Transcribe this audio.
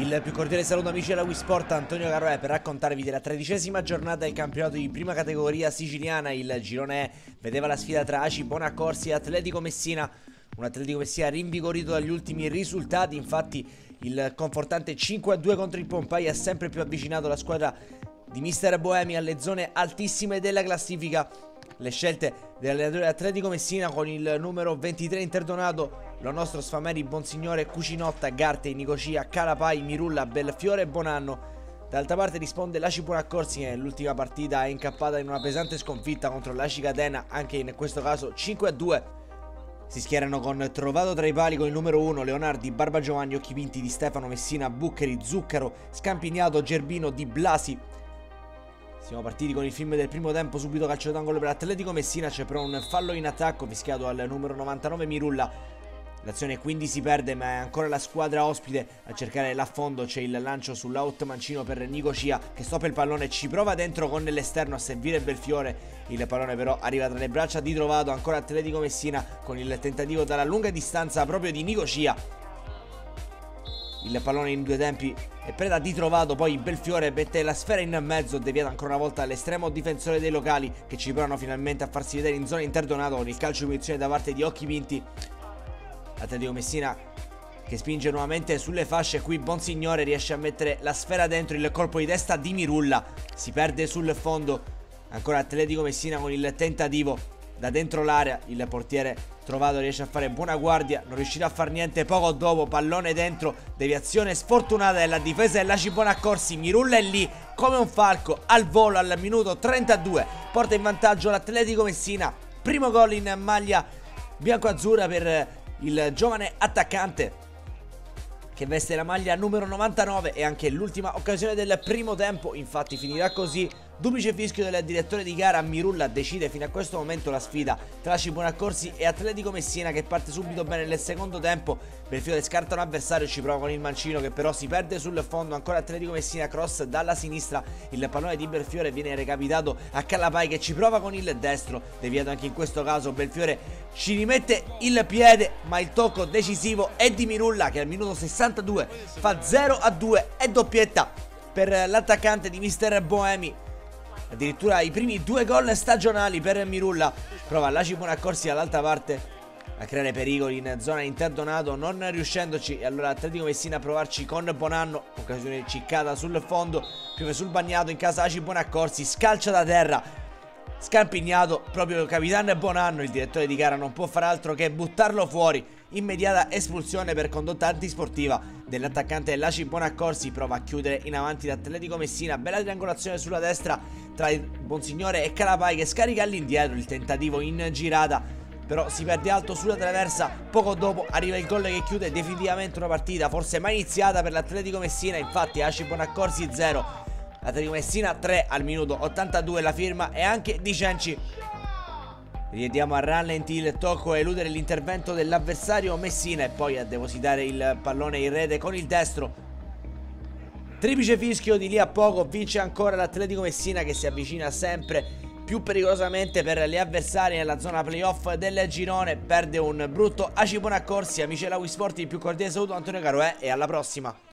Il più cordiale saluto amici della Wii Sport, Antonio Caroè per raccontarvi della 13ª giornata del campionato di prima categoria siciliana. Il girone E vedeva la sfida tra ACI Bonaccorsi e Atletico Messina. Un Atletico Messina rinvigorito dagli ultimi risultati, infatti il confortante 5-2 contro il Pompeii ha sempre più avvicinato la squadra di Mister Boemi alle zone altissime della classifica. Le scelte dell'allenatore Atletico Messina con il numero 23 interdonato, lo nostro Sfameri, Bonsignore, Cucinotta, Garte, Nicosia, Calapai, Mirulla, Belfiore e Bonanno. D'altra parte risponde l'ACI Bonaccorsi che nell'ultima partita è incappata in una pesante sconfitta contro l'ACI Catena, anche in questo caso 5-2. Si schierano con Trovato tra i pali con il numero 1, Leonardi, Barba Giovanni, Occhi Pinti, Di Stefano, Messina, Buccheri, Zuccaro, Scampignato, Gerbino, Di Blasi. Siamo partiti con il film del primo tempo, subito calcio d'angolo per Atletico Messina, c'è però un fallo in attacco fischiato al numero 99 Mirulla. L'azione quindi si perde, ma è ancora la squadra ospite a cercare l'affondo. C'è il lancio sull'out mancino per Nicosia che stoppa il pallone, ci prova dentro con l'esterno a servire Belfiore. Il pallone però arriva tra le braccia di Trovato, ancora Atletico Messina con il tentativo dalla lunga distanza proprio di Nicosia. Il pallone in due tempi è preda di Trovato, poi Belfiore mette la sfera in mezzo, deviata ancora una volta all'estremo difensore dei locali che ci provano finalmente a farsi vedere in zona interdonato con il calcio di punizione da parte di Occhi Pinti. Atletico Messina che spinge nuovamente sulle fasce, qui Bonsignore riesce a mettere la sfera dentro, il colpo di testa di Mirulla si perde sul fondo. Ancora Atletico Messina con il tentativo da dentro l'area, il portiere Trovato riesce a fare buona guardia, non riuscirà a far niente. Poco dopo pallone dentro, deviazione sfortunata della difesa dell'ACI Bonaccorsi. Mirulla è lì come un falco al volo al minuto 32, porta in vantaggio l'Atletico Messina. Primo gol in maglia bianco-azzurra per il giovane attaccante che veste la maglia numero 99 e anche l'ultima occasione del primo tempo. Infatti finirà così. Duplice fischio del direttore di gara, Mirulla decide fino a questo momento la sfida tra ACI Bonaccorsi e Atletico Messina che parte subito bene nel secondo tempo. Belfiore scarta un avversario, ci prova con il mancino che però si perde sul fondo. Ancora Atletico Messina, cross dalla sinistra, il pallone di Belfiore viene recapitato a Calapai che ci prova con il destro, deviato anche in questo caso. Belfiore ci rimette il piede ma il tocco decisivo è di Mirulla che al minuto 62 fa 0-2 e doppietta per l'attaccante di Mister Boemi. Addirittura i primi due gol stagionali per Mirulla. Prova l'ACI Bonaccorsi dall'altra parte a creare pericoli in zona interdonato, non riuscendoci, e allora Atletico Messina a provarci con Bonanno, occasione ciccata sul fondo, piove sul bagnato in casa ACI Bonaccorsi, scalcia da terra Scampignato, proprio il capitano Bonanno, il direttore di gara non può fare altro che buttarlo fuori. Immediata espulsione per condotta antisportiva dell'attaccante dell'ACI Bonaccorsi. Prova a chiudere in avanti l'Atletico Messina, bella triangolazione sulla destra tra il Bonsignore e Calapai che scarica all'indietro, il tentativo in girata però si perde alto sulla traversa. Poco dopo arriva il gol che chiude definitivamente una partita forse mai iniziata per l'Atletico Messina. Infatti ACI Bonaccorsi 0, Atletico Messina 3 al minuto 82, la firma è anche di Cenci. Riediamo a rallenti il tocco a eludere l'intervento dell'avversario Messina e poi a depositare il pallone in rete con il destro. Triplice fischio di lì a poco, vince ancora l'Atletico Messina che si avvicina sempre più pericolosamente per le avversarie nella zona playoff del girone. Perde un brutto ACI Bonaccorsi. Amici della Wii Sport, il più cordiale saluto Antonio Caroè e alla prossima.